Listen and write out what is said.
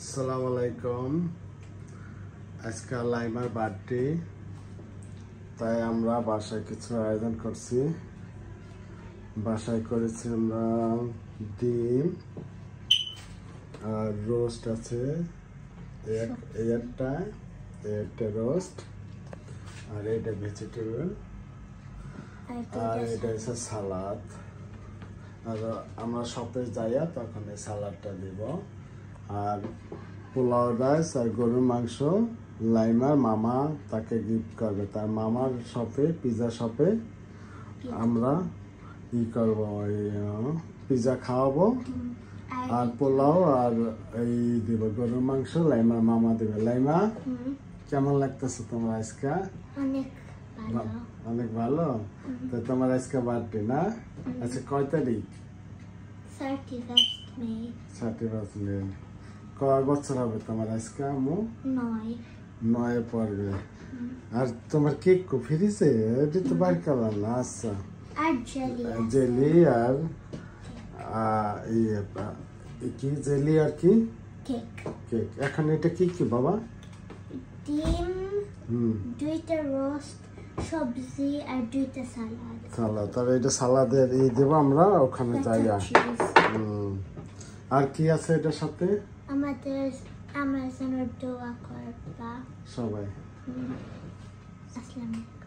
আসসালামু আলাইকুম। আজকে লাইমার বার্থডে, তাই আমরা বাসায় কিছু আয়োজন করছি। বাসায় করেছি আমরা ডিম আর রোস্ট আছে, একটা রোস্ট, আর এটা ভেজিটেবল, আর এটা হচ্ছে সালাদ। আর আমরা শপে যাইয়া তখন এই সালাদটা দিব। আর পোলাও রাইস আর গরুর মাংস লাইমার মামা তাকে গিফট করবে। তার মামার শপে, পিজা শপে আমরা করবো, ওই পিজা খাওয়াবো। আর পোলাও আর এই দিব গরুর মাংস, লাইমার মামা দেবে। লাইমা, কেমন লাগতেছে তোমার আজকে? অনেক ভালো। তো তোমার আজকে বার্থডে না? আচ্ছা, কয় তারিখ? 31st May. 31st May। কয় বছর হবে তোমার আজকে? আম্মু 9 পড়বে। আর তোমার কেক কো ফিরিছে? এটা তো বার করলাম না। আচ্ছা, আর জেলি আর কি জেলি আর কি কেক। এখন এটা কি কি বাবা? ডিম, 2টা রোস্ট, সবজি আর 2টা সালাদ। তবে এটা সালাদের দেবো আমরা ওখানে যাই। আর কি আছে এটার সাথে? আমাদের আমার জন্য দোয়া করবা সবাই। আসসালামু আলাইকুম।